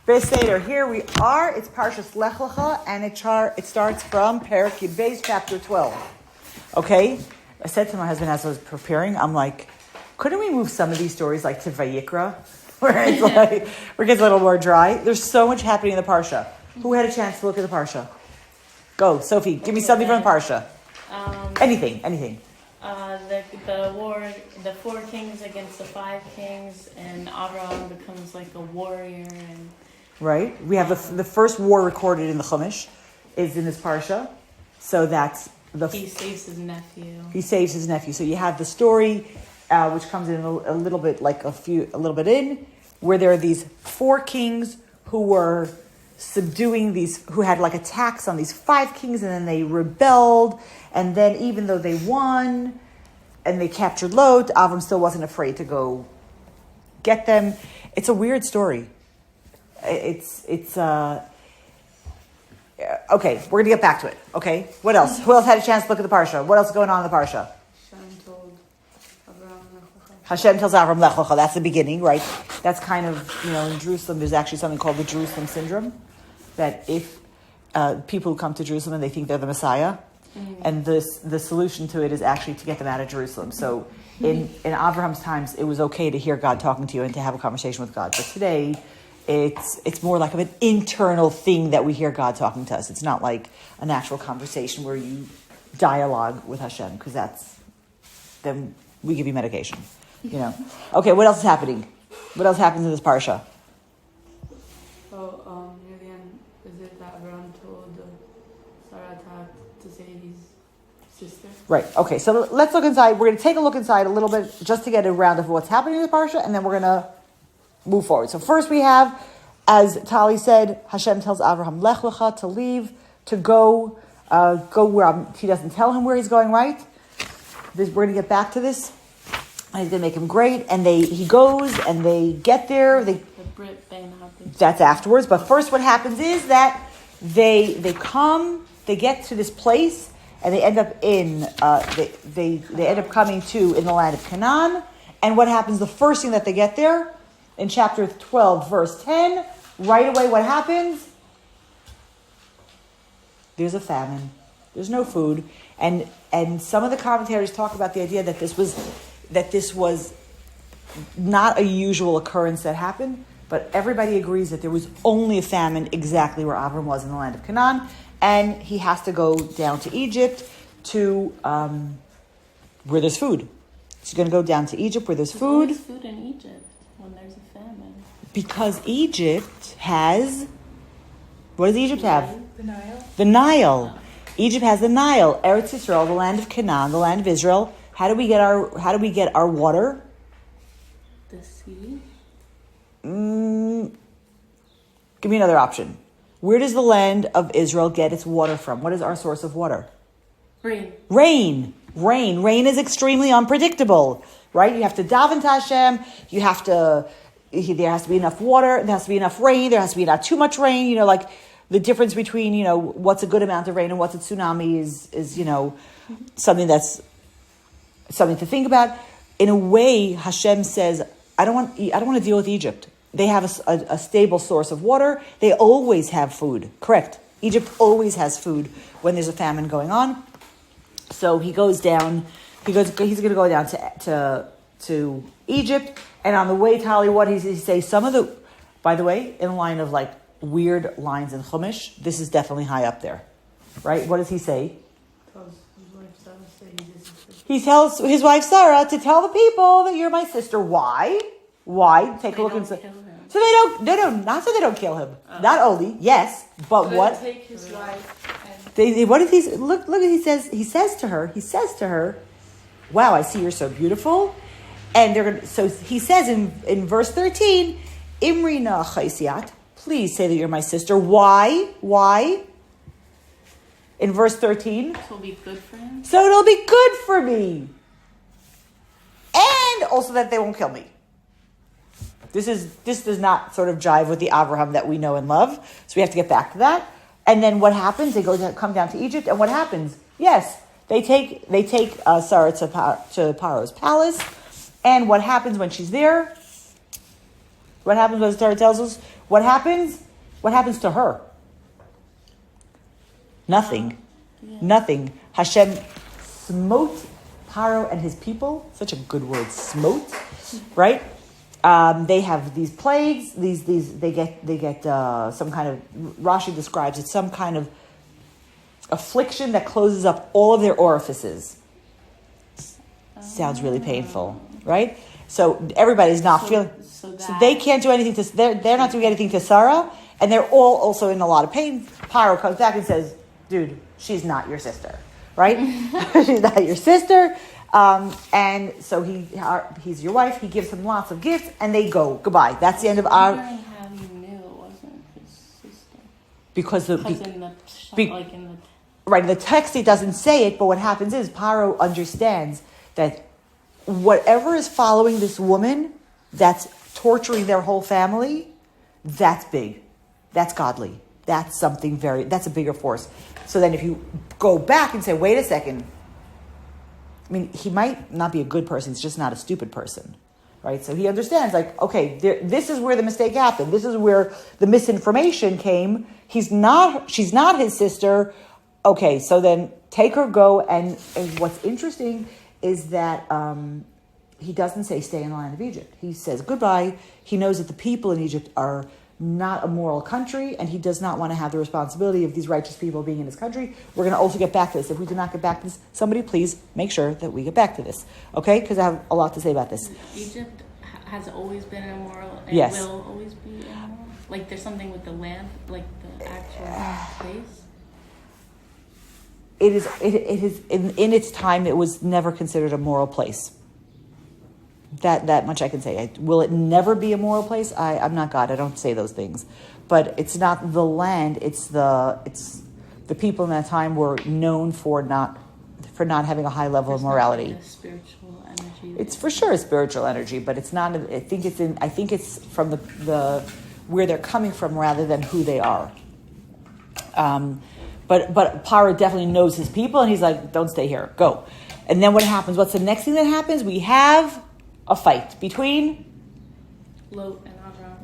Beseder, here we are. It's Parshat Lecha, and it starts from Perek Yud chapter 12. Okay? I said to my husband as I was preparing, I'm like, couldn't we move some of these stories like to Vayikra? Where it's like, where it gets a little more dry. There's so much happening in the Parsha. Who had a chance to look at the Parsha? Go, Sophie, give me something from the Parsha. Anything. The war, the 4 kings against the 5 kings, and Abraham becomes like a warrior. And right, we have the first war recorded in the Chumash is in this Parsha. So that's he saves his nephew. He saves his nephew. So you have the story, which comes in a little bit in, where there are these 4 kings who were subduing who had like attacks on these 5 kings, and then they rebelled, and then even though they won and they captured Lot, Avram still wasn't afraid to go get them. It's a weird story. It's okay, we're gonna get back to it. Okay, what else? Who else had a chance to look at the Parsha? What else is going on in the Parsha? Hashem tells Avram Lecha. That's the beginning, right? That's kind of, in Jerusalem, there's actually something called the Jerusalem syndrome. That if people who come to Jerusalem and they think they're the Messiah, and the solution to it is actually to get them out of Jerusalem. So in Avram's times, it was okay to hear God talking to you and to have a conversation with God. But today, it's more like an internal thing that we hear God talking to us. It's not like a natural conversation where you dialogue with Hashem, because then we give you medication. Okay, what else is happening? What else happens in this parsha? So, near the end, is it that Abraham told Sarah to say his sister? Right, okay, so let's look inside. We're going to take a look inside a little bit just to get a round of what's happening in the parsha, and then we're going to move forward. So first we have, as Tali said, Hashem tells Abraham, Lech Lecha, to leave, to go where he doesn't tell him where he's going, right? We're going to get back to this. And he's going to make him great. And he goes and they get there. The Brit thing happens. That's afterwards. But first what happens is that they get to this place, and they end up they end up coming in the land of Canaan. And what happens, the first thing that they get there, in chapter 12, verse 10, right away what happens? There's a famine. There's no food. And some of the commentators talk about the idea that this was not a usual occurrence that happened, but everybody agrees that there was only a famine exactly where Avram was in the land of Canaan, and he has to go down to Egypt to where there's food. He's going to go down to Egypt where there's food. There's food in Egypt when there's a famine. Because Egypt has... What does Egypt have? The Nile. The Nile. Egypt has the Nile. Eretz Yisrael, the land of Canaan, the land of Israel. How do we get our water? The sea. Give me another option. Where does the land of Israel get its water from? What is our source of water? Rain. Rain is extremely unpredictable, right? You have to daven to Hashem. There has to be enough water. There has to be enough rain. There has to be not too much rain. Like the difference between, what's a good amount of rain and what's a tsunami is something to think about. In a way, Hashem says, I don't want to deal with Egypt. They have a stable source of water. They always have food. Correct. Egypt always has food when there's a famine going on. So he goes down. He's going to go down to Egypt. And on the way, Tali, what he say? By the way, in line of like weird lines in Chumash, this is definitely high up there, right? What does he say? He tells his wife Sarah to tell the people that you're my sister. Why? Take a look and say. So they don't. No, not so they don't kill him. Oh. Not only, yes, but so what? Take his wife. What did he look? Look, he says. He says to her, "Wow, I see you're so beautiful." And they're gonna. So he says in verse 13, "Imrina chaysiat." Please say that you're my sister. Why? In verse 13. So it'll be good for him? So it'll be good for me. And also that they won't kill me. This does not sort of jive with the Abraham that we know and love. So we have to get back to that. And then what happens? They come down to Egypt, and what happens? Yes, they take Sarah to Paro's palace. And what happens when she's there? What happens when Sarah tells us? What happens? What happens to her? Nothing. Nothing. Hashem smote Paro and his people. Such a good word, smote, right? They have these plagues. They get some kind of, Rashi describes it, some kind of affliction that closes up all of their orifices. Sounds really painful, right? So everybody's not feeling. So they can't do anything to. They're not doing anything to Sarah, and they're all also in a lot of pain. Paro comes back and says, "Dude, she's not your sister, right? She's not your sister." And so he's your wife. He gives him lots of gifts, and they go goodbye. That's the end of our. How you knew it wasn't his sister? Because in the right in the text it doesn't say it, but what happens is Paro understands that whatever is following this woman, that's torturing their whole family. That's big. That's godly. That's something that's a bigger force. So then if you go back and say, wait a second, I mean, he might not be a good person, he's just not a stupid person, right? So he understands, like, okay, this is where the mistake happened. This is where the misinformation came. She's not his sister. Okay, so then take her, go. And what's interesting is that he doesn't say stay in the land of Egypt. He says goodbye. He knows that the people in Egypt are not a moral country, and he does not want to have the responsibility of these righteous people being in his country. We're going to also get back to this. If we do not get back to this, somebody please make sure that we get back to this, okay? Because I have a lot to say about this. Egypt has always been immoral and yes. will always be immoral? Like there's something with the land, like the actual place? It is in its time, it was never considered a moral place. That much I can say. Will it never be a moral place? I'm not God. I don't say those things. But it's not the land. It's the people in that time were known for not having a high level of morality. Like a spiritual energy. It's for sure a spiritual energy, but it's not. I think it's from the where they're coming from rather than who they are. But Paro definitely knows his people, and he's like, "Don't stay here. Go." And then what happens? What's the next thing that happens? We have a fight between Lot and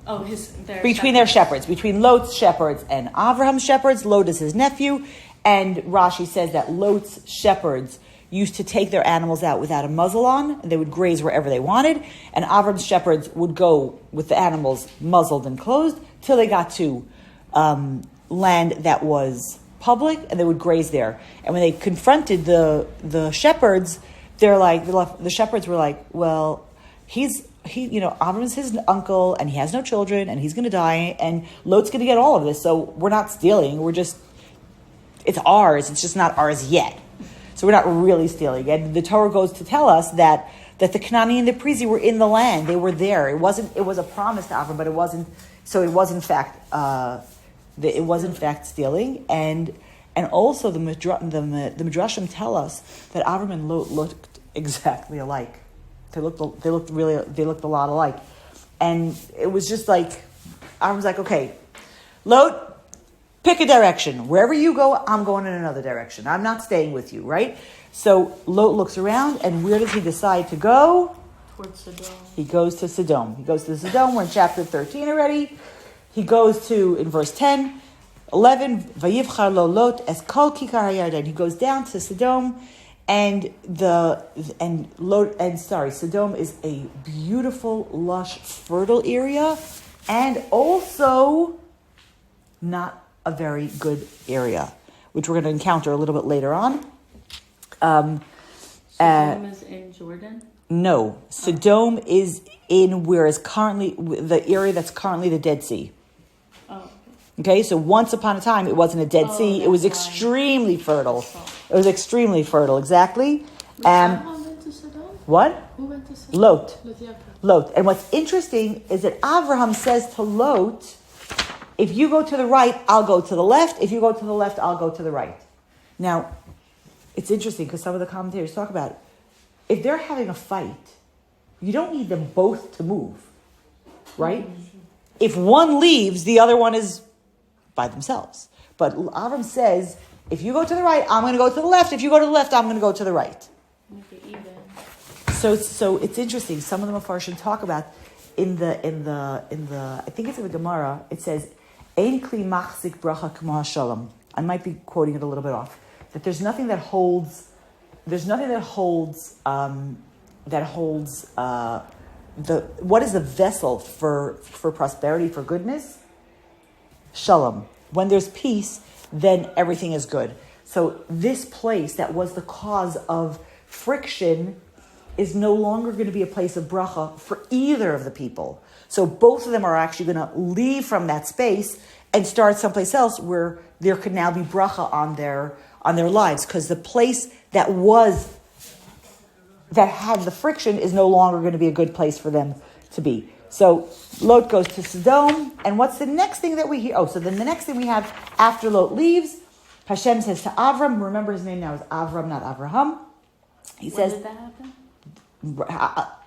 Avraham. Between their shepherds, between Lot's shepherds and Avraham's shepherds. Lot is his nephew, and Rashi says that Lot's shepherds used to take their animals out without a muzzle on, and they would graze wherever they wanted, and Avraham's shepherds would go with the animals muzzled and closed till they got to land that was public, and they would graze there. And when they confronted the shepherds, the shepherds were like, well, Avram's his uncle, and he has no children, and he's going to die, and Lot's going to get all of this, so we're not stealing, it's ours, it's just not ours yet. So we're not really stealing. And the Torah goes to tell us that the Canaanite and the Perizi were in the land, they were there. It was a promise to Avram, but it wasn't, so it was in fact, stealing, and also the Midrashim tell us that Avram and Lot looked exactly alike. They looked a lot alike, and it was just like Avram's like, okay, Lot, pick a direction. Wherever you go, I'm going in another direction. I'm not staying with you, right? So Lot looks around, and where does he decide to go? Towards Sodom. He goes to Sodom. We're in chapter 13 already. He goes to, in verse 10, 11, Vayivchar lo Lot es kol kikar hayarden. He goes down to Sodom, and Sodom is a beautiful, lush, fertile area, and also not a very good area, which we're going to encounter a little bit later on. Sodom is in Jordan? No, Sodom is in where is currently the area that's currently the Dead Sea. Okay, so once upon a time, it wasn't a Dead Sea. It was extremely fertile. It was extremely fertile, exactly. Who went to Sodom? What? Who went to Sodom? Lot. And what's interesting is that Avraham says to Lot, if you go to the right, I'll go to the left. If you go to the left, I'll go to the right. Now, it's interesting because some of the commentators talk about it. If they're having a fight, you don't need them both to move, right? If one leaves, the other one is by themselves. But Avram says, if you go to the right, I'm going to go to the left. If you go to the left, I'm going to go to the right. Make it even. So it's interesting. Some of the Mepharshim talk about I think it's in the Gemara. It says, "Ein kli machzik bracha k'mo hashalom." I might be quoting it a little bit off. That there's nothing that holds. There's nothing that holds. What is the vessel for prosperity, for goodness? Shalom. When there's peace, then everything is good. So this place that was the cause of friction is no longer going to be a place of bracha for either of the people. So both of them are actually going to leave from that space and start someplace else where there could now be bracha on their lives, because the place that had the friction is no longer going to be a good place for them to be. So Lot goes to Sodom, and what's the next thing that we hear? So then the next thing we have after Lot leaves, Hashem says to Avram, remember his name now is Avram, not Avraham. When did that happen?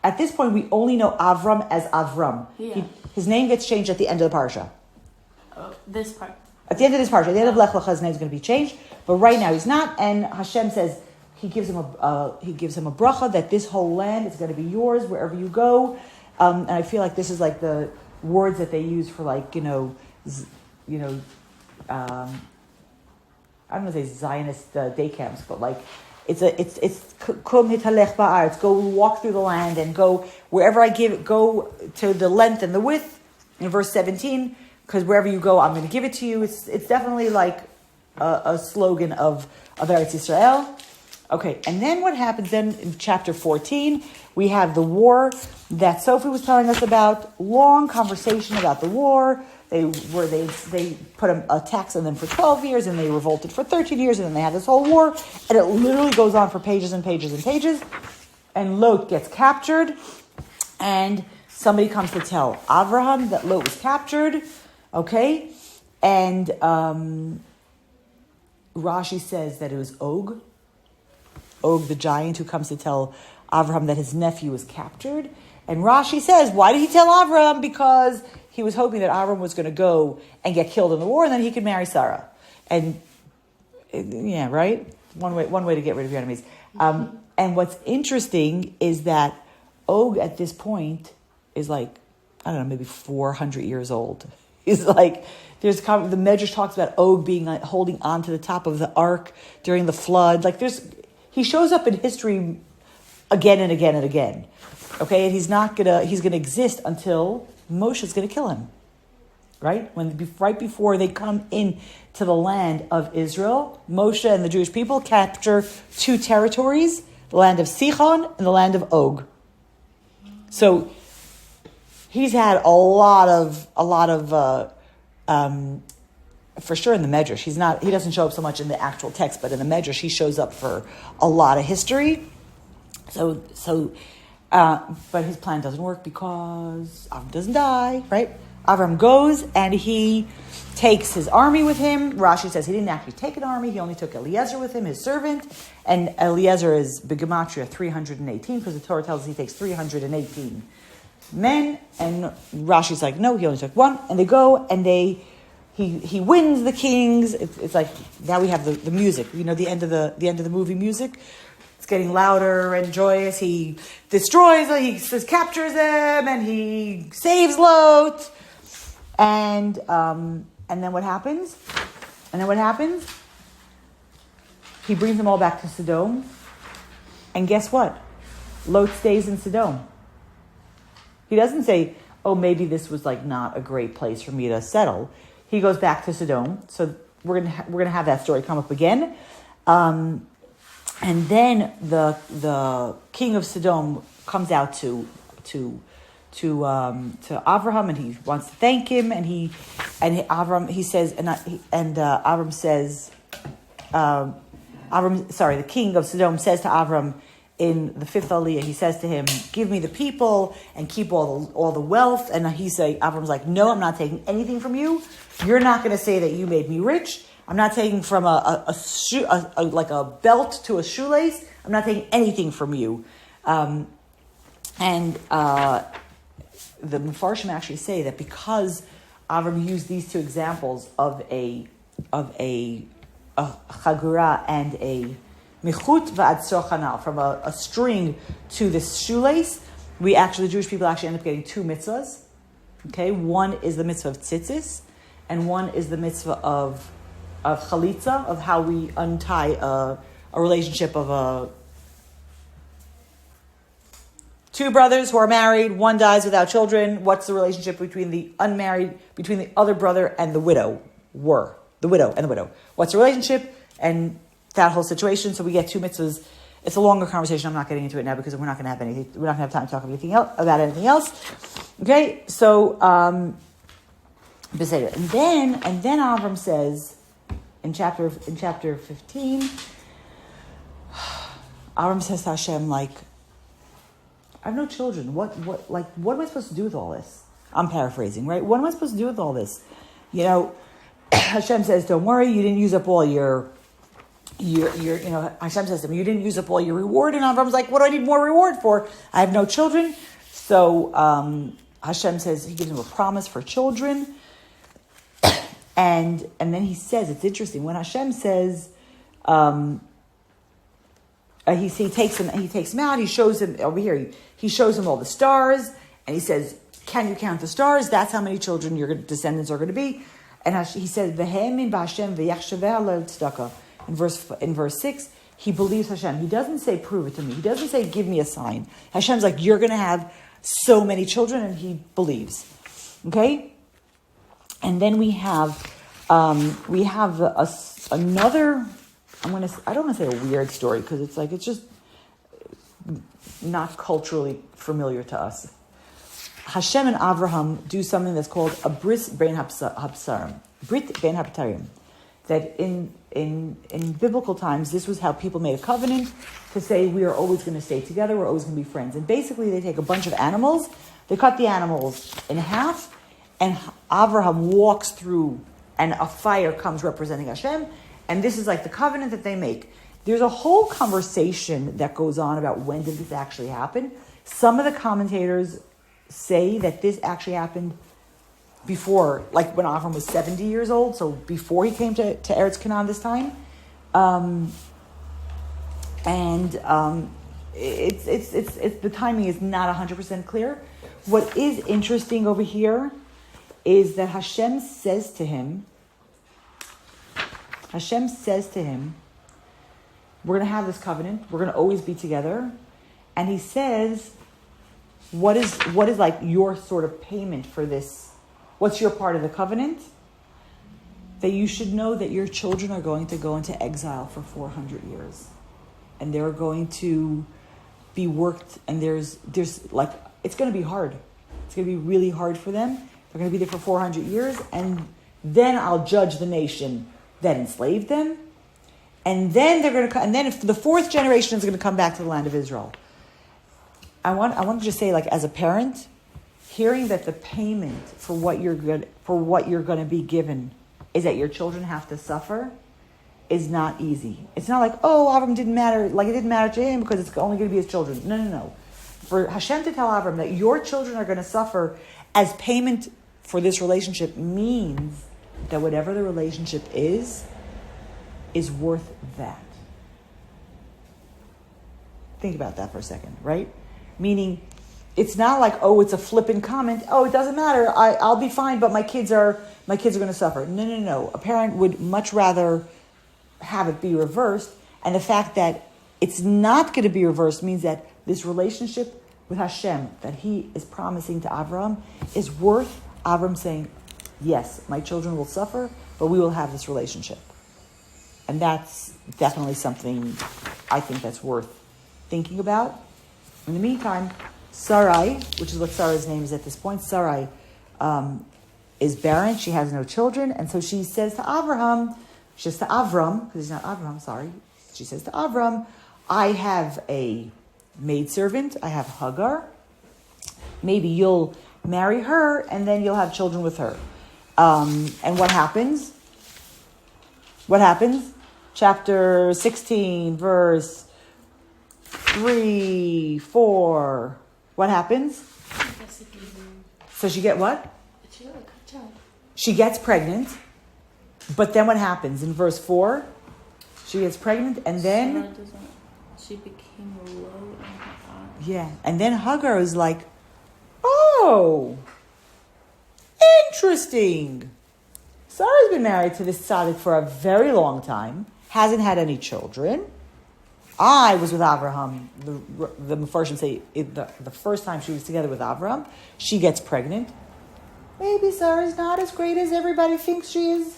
At this point, we only know Avram as Avram. Yeah. His name gets changed at the end of the parsha. Oh, this part. At the end of this parsha, at the end of Lech, his name is going to be changed, but right now he's not. And Hashem says he gives him a bracha that this whole land is going to be yours wherever you go. And I feel like this is like the words that they use for I don't want to say Zionist day camps, but it's kum hitalech ba'aretz. Go walk through the land and go wherever I give it. Go to the length and the width in verse 17, because wherever you go, I'm going to give it to you. It's definitely like a slogan of Eretz Yisrael. Okay, and then what happens then in chapter 14? We have the war that Sophie was telling us about. Long conversation about the war. They put a tax on them for 12 years, and they revolted for 13 years, and then they had this whole war, and it literally goes on for pages and pages and pages. And Lot gets captured, and somebody comes to tell Avraham that Lot was captured. Okay, and Rashi says that it was Og the giant, who comes to tell Avraham that his nephew was captured. And Rashi says, why did he tell Avraham? Because he was hoping that Avraham was going to go and get killed in the war, and then he could marry Sarah. And yeah, right? One way to get rid of your enemies. And what's interesting is that Og at this point is maybe 400 years old. He's the Medrash talks about Og being holding on to the top of the ark during the flood. He shows up in history again and again and again. Okay, and he's gonna exist until Moshe is gonna kill him. Right? Right before they come in to the land of Israel, Moshe and the Jewish people capture two territories, the land of Sichon and the land of Og. So he's had a lot of for sure in the Medrash. He doesn't show up so much in the actual text, but in the Medrash he shows up for a lot of history. But his plan doesn't work because Avram doesn't die, right? Avram goes and he takes his army with him. Rashi says he didn't actually take an army. He only took Eliezer with him, his servant. And Eliezer is Begematria 318, because the Torah tells us he takes 318 men. And Rashi's like, no, he only took one. And they go and he wins the kings. It's like, now we have the music. The end of the movie music. It's getting louder and joyous. He destroys it. He captures them, and he saves Lot. And then what happens? He brings them all back to Sodom. And guess what? Lot stays in Sodom. He doesn't say, "Oh, maybe this was not a great place for me to settle." He goes back to Sodom. So we're gonna have that story come up again. And then the king of Sodom comes out to Avraham, and he wants to thank him, and the king of Sodom says to Avram in the 5th Aliyah, he says to him, "Give me the people and keep all the wealth." And Avram's like, "No, I'm not taking anything from you. You're not going to say that you made me rich. I'm not taking from a belt to a shoelace. I'm not taking anything from you." The Mefarshim actually say that because Avram used these two examples of a chagura and a michut v'ad sochanal, from a string to this shoelace, the Jewish people actually end up getting two mitzvahs. Okay, one is the mitzvah of tzitzis, and one is the mitzvah of chalitza, of how we untie a relationship of two brothers who are married, one dies without children. What's the relationship between the other brother and the widow? The widow and the widow. What's the relationship? And that whole situation. So we get two mitzvahs. It's a longer conversation. I'm not getting into it now because we're not going to have time to talk about anything else. Okay, so Beseder. And then Avram says in chapter 15, Avram says to Hashem, like, I have no children. What am I supposed to do with all this? I'm paraphrasing, right? What am I supposed to do with all this? Hashem says, don't worry, you didn't use up all your Hashem says to him, you didn't use up all your reward. And Avram's like, what do I need more reward for? I have no children. So Hashem says, he gives him a promise for children. And then he says, it's interesting, when Hashem says, he takes him out, he shows him over here, he shows him all the stars, and he says, can you count the stars? That's how many children your descendants are going to be. And he says, in verse 6, he believes Hashem. He doesn't say, prove it to me. He doesn't say, give me a sign. Hashem's like, you're going to have so many children, and he believes. Okay? And then we have another, I don't want to say a weird story, because it's just not culturally familiar to us. Hashem and Avraham do something that's called a bris ben habsarim, brit ben habtarim. That in biblical times, this was how people made a covenant to say we are always going to stay together, we're always going to be friends. And basically, they take a bunch of animals, they cut the animals in half, and Avraham walks through, and a fire comes representing Hashem, and this is like the covenant that they make. There's a whole conversation that goes on about when did this actually happen. Some of the commentators say that this actually happened before, like when Avram was 70 years old, so before he came to Eretz Canaan this time. It's the timing is not 100% clear. What is interesting over here is that Hashem says to him, we're going to have this covenant, we're going to always be together. And he says, what is like your sort of payment for this? What's your part of the covenant? That you should know that your children are going to go into exile for 400 years. And they're going to be worked, and there's like, it's going to be hard. It's going to be really hard for them. They're going to be there for 400 years, and then I'll judge the nation that enslaved them. And then if the fourth generation is going to come back to the land of Israel. I want to just say, like, as a parent, hearing that the payment for what you're going to be given is that your children have to suffer is not easy. It's not like, oh, Avram didn't matter, like it didn't matter to him because it's only going to be his children. No. For Hashem to tell Avram that your children are going to suffer as payment for this relationship means that whatever the relationship is worth that. Think about that for a second, right? Meaning, it's not like, oh, it's a flippant comment. Oh, it doesn't matter. I'll be fine, but my kids are going to suffer. No. A parent would much rather have it be reversed. And the fact that it's not going to be reversed means that this relationship with Hashem that he is promising to Avram is worth Avram saying, yes, my children will suffer, but we will have this relationship. And that's definitely something I think that's worth thinking about. In the meantime, Sarai, which is what Sarah's name is at this point, Sarai is barren. She has no children. And so she says to Avram, because he's not Avram, sorry. She says to Avram, I have a maidservant. I have Hagar. Maybe you'll marry her and then you'll have children with her. And what happens? Chapter 16, verse 3, 4. What happens? So she get what? She gets pregnant. But then what happens? In verse 4, she gets pregnant and then... She became low in her Yeah. And then Hagar is like, oh, interesting. Sarah's been married to this tzaddik for a very long time, hasn't had any children. I was with Avraham. The Mefarshim say the first time she was together with Avraham, she gets pregnant. Maybe Sarah's not as great as everybody thinks she is.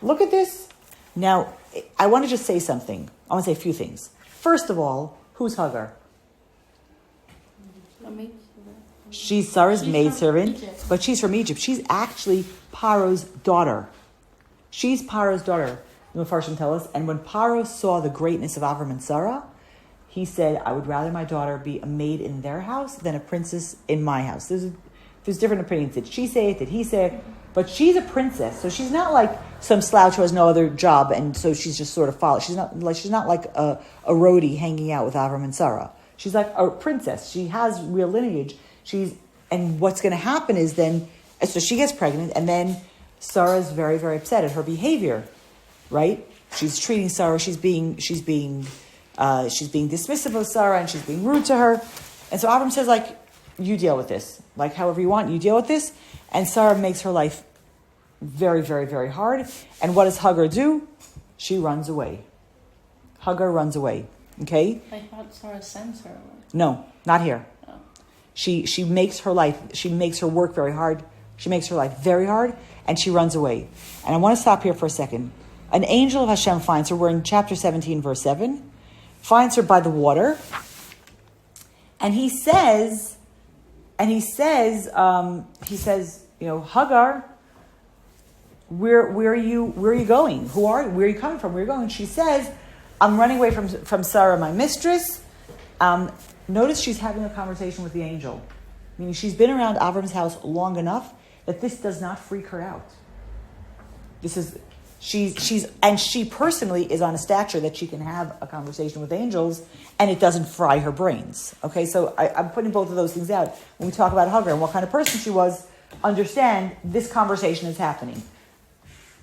Look at this. Now, I want to just say something. I want to say a few things. First of all, who's Hagar? She's Sarah's maidservant, but she's from Egypt. She's actually Paro's daughter. She's Paro's daughter, the Mefarshim tell us. And when Paro saw the greatness of Avram and Sarah, he said, I would rather my daughter be a maid in their house than a princess in my house. There's different opinions. Did she say it? Did he say it? But she's a princess, so she's not like some slouch who has no other job, and so she's just sort of followed. She's not like a roadie hanging out with Avram and Sarah. She's like a princess. She has real lineage. And what's going to happen is then, so she gets pregnant, and then Sarah's very, very upset at her behavior, right? She's treating Sarah. She's being dismissive of Sarah, and she's being rude to her. And so Avram says, like, you deal with this, like however you want. You deal with this. And Sarah makes her life very, very, very hard. And what does Hagar do? She runs away. Hagar runs away. Okay? I thought Sarah sends her away. No, not here. Oh. She makes her life, she makes her work very hard. She makes her life very hard, and she runs away. And I want to stop here for a second. An angel of Hashem finds her. We're in chapter 17, verse 7. Finds her by the water. And he says, Hagar, where are you going? Who are you? Where are you coming from? Where are you going? She says, I'm running away from Sarah, my mistress. Notice she's having a conversation with the angel. Meaning she's been around Avram's house long enough that this does not freak her out. She personally is on a stature that she can have a conversation with angels and it doesn't fry her brains. Okay, so I'm putting both of those things out. When we talk about Hagar and what kind of person she was, understand this conversation is happening.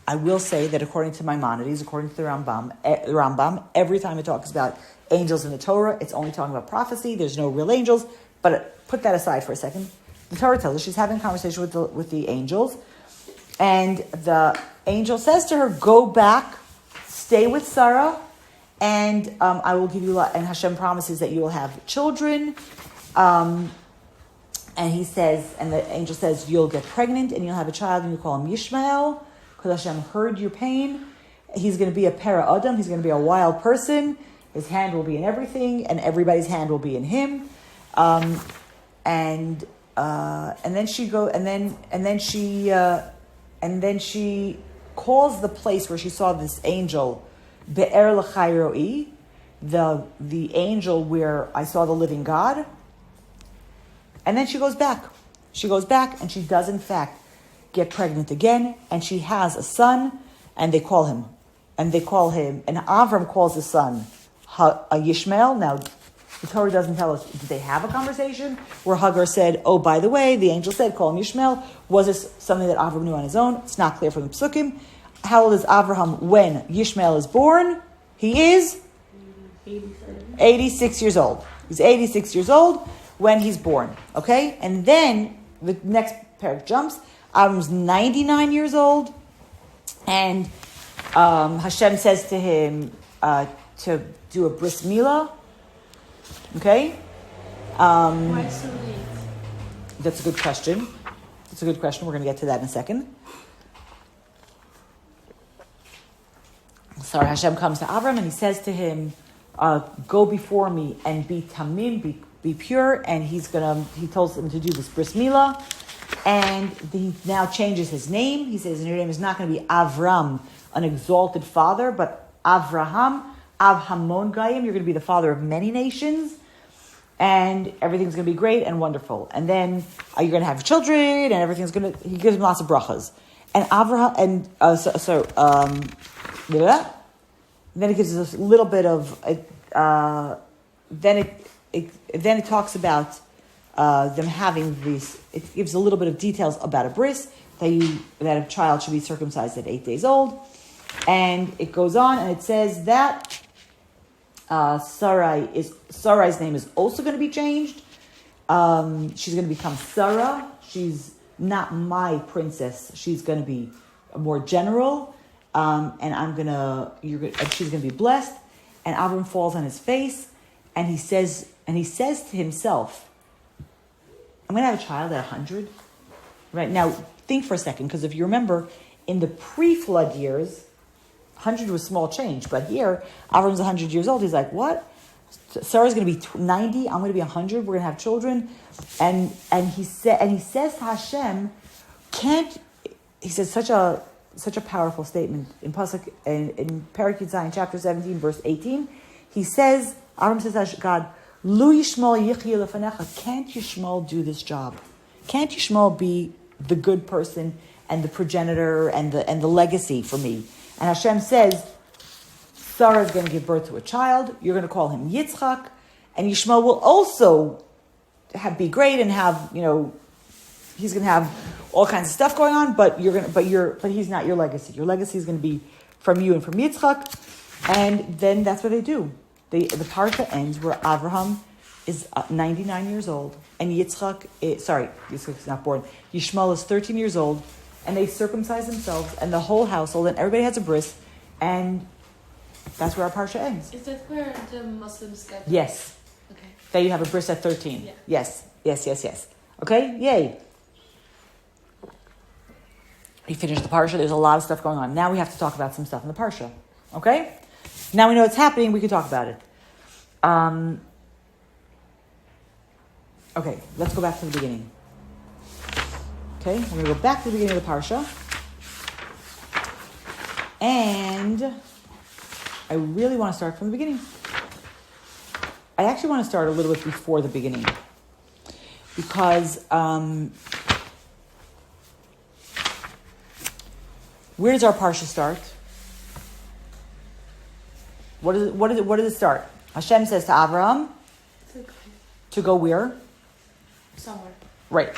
I will say that according to Maimonides, according to the Rambam, every time it talks about angels in the Torah, it's only talking about prophecy. There's no real angels. But put that aside for a second. The Torah tells us she's having a conversation with the angels. And the angel says to her, go back, stay with Sarah, and I will give you, and Hashem promises that you will have children. And the angel says, you'll get pregnant and you'll have a child and you call him Yishmael, because Hashem heard your pain. He's going to be a para Adam. He's going to be a wild person. His hand will be in everything, and everybody's hand will be in him. And then she calls the place where she saw this angel, Be'er L'chayroi, the angel where I saw the living God. And then she goes back. She goes back, and she does in fact get pregnant again, and she has a son, and they call him, and Avram calls his son Yishmael. Now, the Torah doesn't tell us, did they have a conversation where Hagar said, oh, by the way, the angel said, call him Yishmael? Was this something that Avram knew on his own? It's not clear from the Psukim. How old is Avraham when Yishmael is born? He is 86 years old. He's 86 years old when he's born. Okay? And then the next pair jumps. Avram's 99 years old. And Hashem says to him to do a bris milah. Okay? Why so late? That's a good question. We're going to get to that in a second. Sorry, Hashem comes to Avram and he says to him, go before me and be tamim, be pure. And he tells him to do this bris milah. And he now changes his name. He says, your name is not going to be Avram, an exalted father, but Avraham, Av Hamon Gayim. You're going to be the father of many nations. And everything's going to be great and wonderful. And then you're going to have children, and he gives him lots of brachas. And Avraham, then it gives us a little bit of, then it talks about them having these, it gives a little bit of details about a bris, that a child should be circumcised at 8 days old. And it goes on, and it says that, Sarai's name is also going to be changed. She's going to become Sarah. She's not my princess. She's going to be a more general. And she's going to be blessed. And Avram falls on his face, and he says to himself, I'm going to have a child at 100. Right now, think for a second, because if you remember, in the pre-flood years, 100 was small change, but here Avram's 100 years old. He's like, what? Sarah's going to be 90. I'm going to be 100. We're going to have children, and he says to Hashem, he says such a powerful statement in Pasuk in Perek Yud chapter 17, verse 18. He says, Avram says to God, Lu Yishmael Yichya Lefanecha. Can't Yishmael do this job? Can't Yishmael be the good person and the progenitor and the legacy for me? And Hashem says, Sarah is going to give birth to a child. You're going to call him Yitzchak, and Yishmael will also be great and have, he's going to have all kinds of stuff going on. But he's not your legacy. Your legacy is going to be from you and from Yitzchak. And then that's what they do. The parsha ends where Abraham is 99 years old, and Yitzchak's not born. Yishmael is 13 years old, and they circumcise themselves, and the whole household, and everybody has a bris, and that's where our parsha ends. Is that where the Muslims get? Yes. Okay. That you have a bris at 13. Yeah. Yes. Okay? Yay. We finished the parsha. There's a lot of stuff going on. Now we have to talk about some stuff in the parsha. Okay? Now we know what's happening. We can talk about it. Okay, let's go back to the beginning. Okay, we're going to go back to the beginning of the parsha. And I really want to start from the beginning. I actually want to start a little bit before the beginning. Because where does our parsha start? What does it start? Hashem says to Abraham to go where? Somewhere. Right.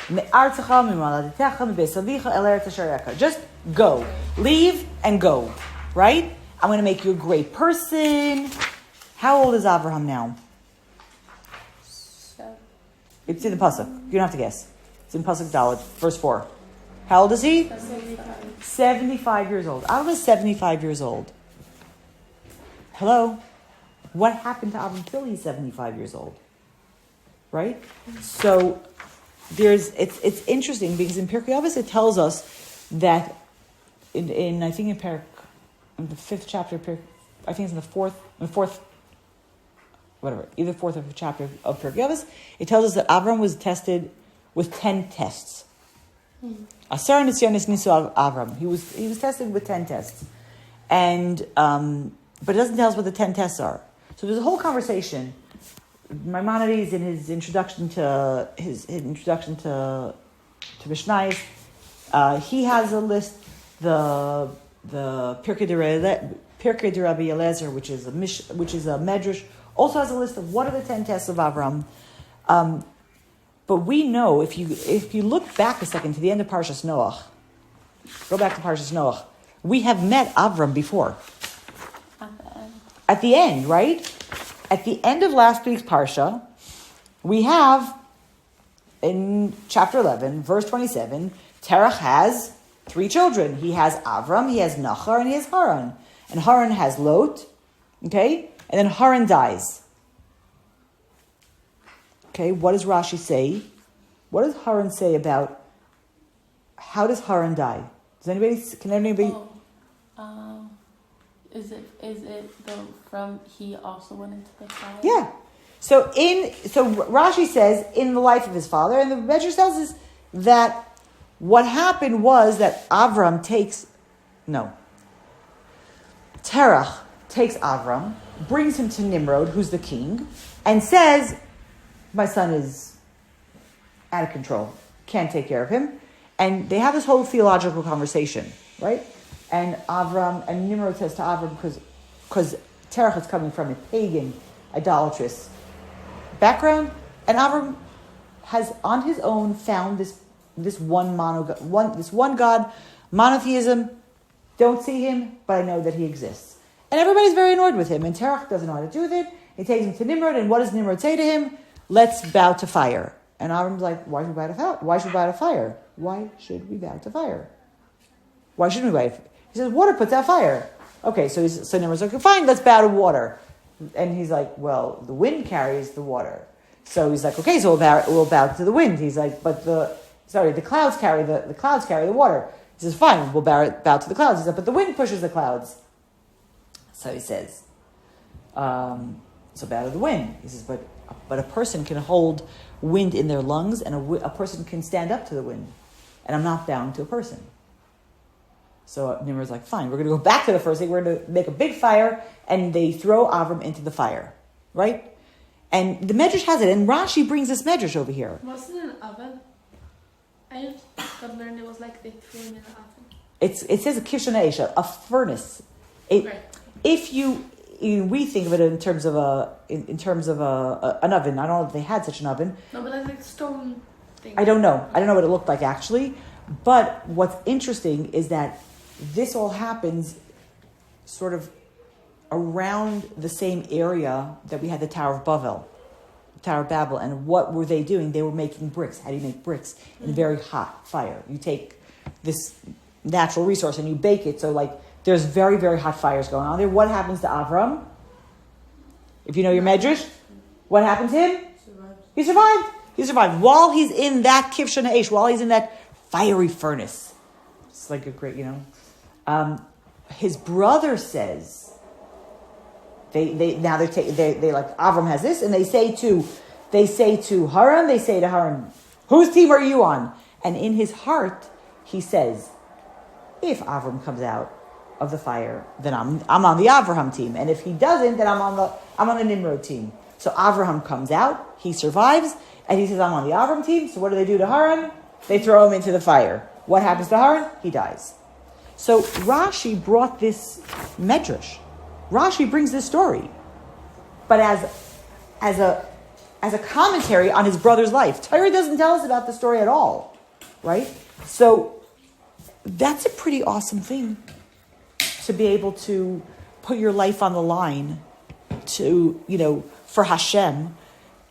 Just go. Leave and go. Right? I'm going to make you a great person. How old is Abraham now? It's in the Pasuk. You don't have to guess. It's in Pasuk Dalet, verse 4. How old is he? 75 years old. Abraham is 75 years old. Hello? What happened to Abraham till he's 75 years old? Right? So it's interesting because in Pirkei Avos it tells us that in the 5th chapter, I think it's in the fourth, whatever, either fourth or fifth chapter of Pirkei Avos, it tells us that Abraham was tested with 10 tests. Asar Nisyonis Nisu Abraham. He was tested with 10 tests, and but it doesn't tell us what the 10 tests are. So there's a whole conversation. Maimonides, in his introduction to Mishnayos, he has a list. The Pirkei de Rabbi Eliezer, which is a medrash, also has a list of what are the 10 tests of Avram. But we know if you look back a second to the end of Parshas Noach, go back to Parshas Noach, we have met Avram before. At the end, right? At the end of last week's Parsha, we have, in chapter 11, verse 27, Terach has 3 children. He has Avram, he has Nachar, and he has Haran. And Haran has Lot, okay? And then Haran dies. Okay, what does Rashi say? What does Haran say about, how does Haran die? Can anybody... Is it though from he also went into the fire? Yeah. So Rashi says in the life of his father, and the Medrash tells us that what happened was that Terach takes Avram, brings him to Nimrod, who's the king, and says, my son is out of control, can't take care of him. And they have this whole theological conversation, right? And Nimrod says to Avram, because Terach is coming from a pagan, idolatrous background, and Avram has on his own found this one God, monotheism. Don't see him, but I know that he exists. And everybody's very annoyed with him, and Terach doesn't know how to do with it, He takes him to Nimrod, and what does Nimrod say to him? Let's bow to fire. And Avram's like, why should we bow to fire? Why should we bow to fire? Why should we bow to fire? Why shouldn't we bow? He says, water puts out fire. Okay, so Nimrod's like, fine, let's bow to water. And he's like, well, the wind carries the water. So he's like, okay, so we'll bow to the wind. He's like, but the clouds carry the water. He says, fine, we'll bow to the clouds. He said, but the wind pushes the clouds. So he says, so bow to the wind. He says, but a person can hold wind in their lungs, and a person can stand up to the wind. And I'm not bound to a person. So Nimrod's like, fine, we're going to go back to the first thing. We're going to make a big fire, and they throw Avram into the fire, right? And the Medrash has it, and Rashi brings this Medrash over here. Was it an oven? I just got learned it was like they threw him in an oven. It says a kishon esha, a furnace. Right. If we think of it in terms of an oven. I don't know if they had such an oven. No, but like a stone thing. I don't know what it looked like actually. But what's interesting is that this all happens sort of around the same area that we had the Tower of Babel. And what were they doing? They were making bricks. How do you make bricks? In a very hot fire. You take this natural resource and you bake it. So like there's very, very hot fires going on there. What happens to Avram? If you know your Medrash, what happened to him? He survived. He survived. While he's in that kivshon ha'esh, while he's in that fiery furnace. It's like a great, his brother says, they like Avram has this, and they say to Haran, whose team are you on? And in his heart, he says, if Avram comes out of the fire, then I'm on the Avraham team, and if he doesn't, then I'm on the Nimrod team. So Avraham comes out, he survives, and he says, I'm on the Avram team. So what do they do to Haran? They throw him into the fire. What happens to Haran? He dies. So Rashi brought this medrash. Rashi brings this story, but as a commentary on his brother's life. Torah doesn't tell us about the story at all, right? So that's a pretty awesome thing, to be able to put your life on the line for Hashem.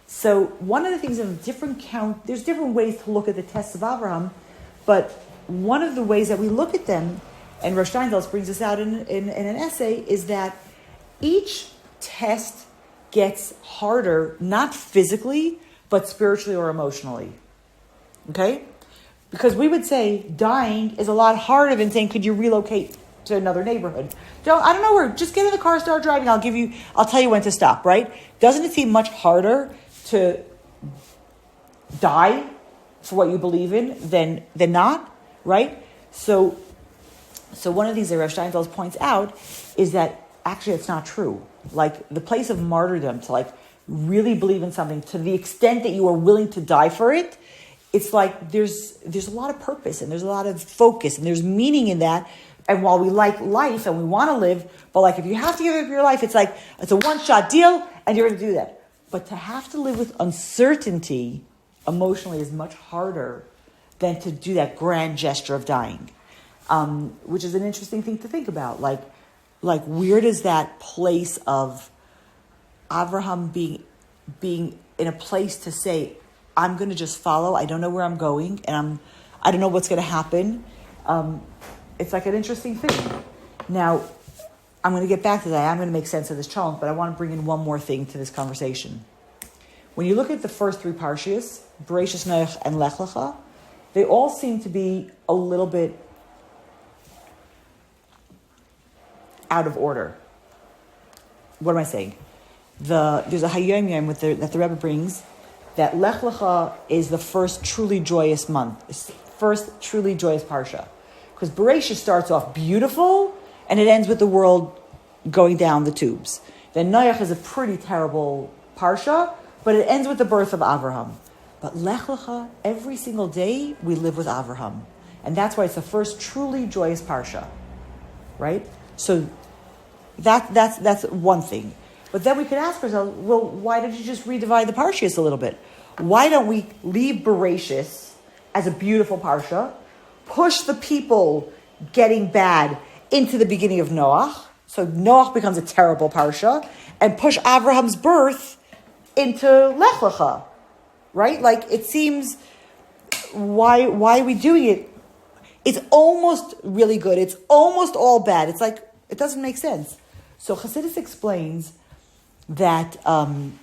So one of the things there's different ways to look at the tests of Abraham, but one of the ways that we look at them, and Rosh Steinsaltz brings this out in an essay, is that each test gets harder, not physically, but spiritually or emotionally. Okay? Because we would say dying is a lot harder than saying, could you relocate to another neighborhood? I don't know where, just get in the car, start driving, I'll tell you when to stop, right? Doesn't it seem much harder to die for what you believe in than not, right? So one of the things that Rav Steinsaltz points out is that actually it's not true. Like the place of martyrdom, to like really believe in something to the extent that you are willing to die for it, it's like there's a lot of purpose and there's a lot of focus and there's meaning in that. And while we like life and we want to live, but like if you have to give up your life, it's like it's a one-shot deal and you're going to do that. But to have to live with uncertainty emotionally is much harder than to do that grand gesture of dying, which is an interesting thing to think about. Like where does that place of Avraham being in a place to say, I'm going to just follow. I don't know where I'm going, and I don't know what's going to happen. It's like an interesting thing. Now, I'm going to get back to that. I'm going to make sense of this challenge, but I want to bring in one more thing to this conversation. When you look at the first three parshias, Bereshis, Lech, and Lecha, they all seem to be a little bit out of order. What am I saying? There's a Hayom Yom that the Rebbe brings, that Lech Lecha is the first truly joyous month, first truly joyous parsha. Because Bereshis starts off beautiful, and it ends with the world going down the tubes. Then Noach is a pretty terrible parsha, but it ends with the birth of Avraham. But Lech Lecha, every single day, we live with Avraham. And that's why it's the first truly joyous parsha. Right? So that's one thing. But then we could ask ourselves, well, why did you just redivide the parshas a little bit? Why don't we leave Bereshis as a beautiful parsha, push the people getting bad into the beginning of Noach, So Noach becomes a terrible parsha and push Abraham's birth into Lech Lecha, right? Like it seems, why are we doing it? It's almost really good. It's almost all bad. It's like, it doesn't make sense. So Chassidus explains that when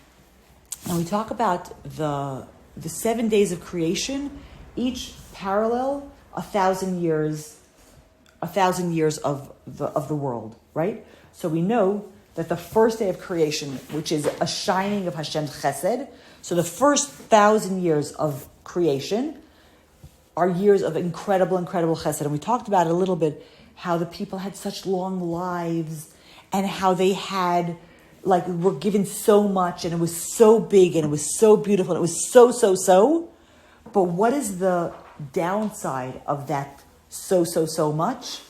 we talk about the 7 days of creation, each parallel 1,000 years of the world, right? So we know that the first day of creation, which is a shining of Hashem's chesed, so the first 1,000 years of creation are years of incredible chesed. And we talked about it a little bit, how the people had such long lives and how they had, were given so much and it was so big and it was so beautiful and it was so. But what is the downside of that so much?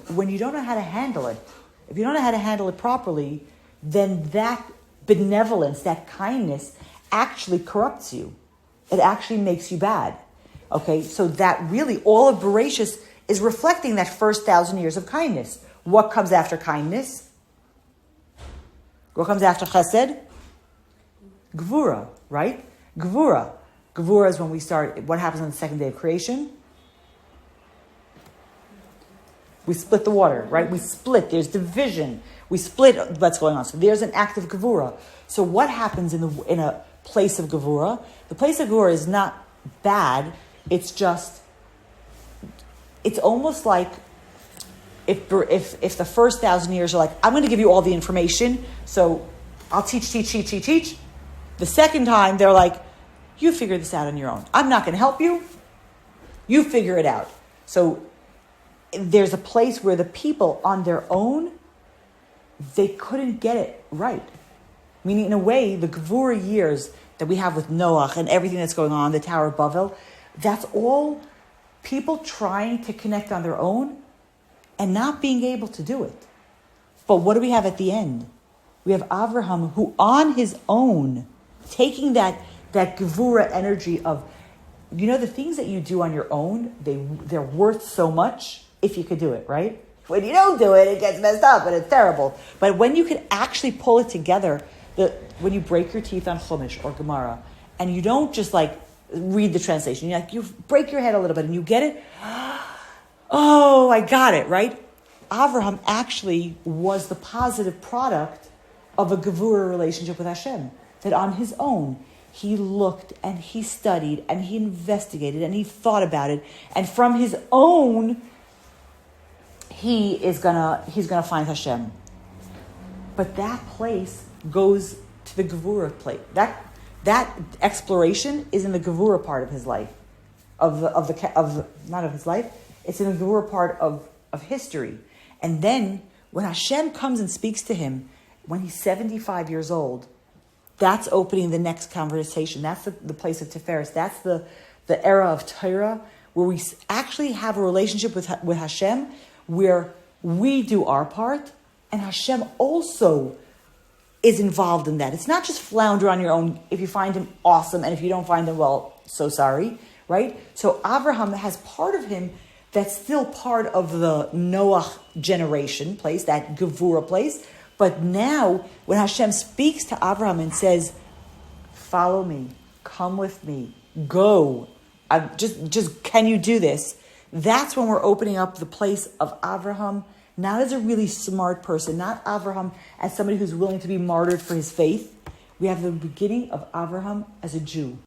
When you don't know how to handle it, if you don't know how to handle it properly, then that benevolence, that kindness actually corrupts you. It actually makes you bad. Okay, so that really, all of Bereshis is reflecting that first 1,000 years of kindness. What comes after kindness? What comes after chesed? Gvura, right? Gvura. Gvura is when we start, what happens on the second day of creation? We split the water, right? We split, there's division. We split what's going on. So there's an act of Gevura. So what happens in a place of Gevura? The place of Gevura is not bad. It's just, it's almost like if the first 1,000 years are like, I'm going to give you all the information, so I'll teach. The second time, they're like, you figure this out on your own. I'm not going to help you. You figure it out. So there's a place where the people on their own, they couldn't get it right. Meaning, in a way, the Gevura years that we have with Noach and everything that's going on, the Tower of Babel, that's all people trying to connect on their own and not being able to do it. But what do we have at the end? We have Avraham, who on his own, taking that Gevura energy of, the things that you do on your own, they're worth so much if you could do it, right? When you don't do it, it gets messed up and it's terrible. But when you can actually pull it together, when you break your teeth on Chumash or Gemara, and you don't just read the translation, you break your head a little bit and you get it. Oh, I got it, right? Avraham actually was the positive product of a Gevura relationship with Hashem. That on his own, he looked and he studied and he investigated and he thought about it. And from his own, he's gonna find Hashem. But that place goes to the Gevura place. That exploration is in the Gevura part of his life, not of his life. It's in the Gevura part of history. And then when Hashem comes and speaks to him, when he's 75 years old, that's opening the next conversation. That's the place of Tiferes. That's the era of Torah, where we actually have a relationship with Hashem, where we do our part, and Hashem also is involved in that. It's not just flounder on your own. If you find him, awesome, and if you don't find him, well, so sorry, right? So Avraham has part of him that's still part of the Noach generation place, that Gevura place. But now, when Hashem speaks to Avraham and says, follow me, come with me, go, just can you do this? That's when we're opening up the place of Avraham, not as a really smart person, not Avraham as somebody who's willing to be martyred for his faith. We have the beginning of Avraham as a Jew.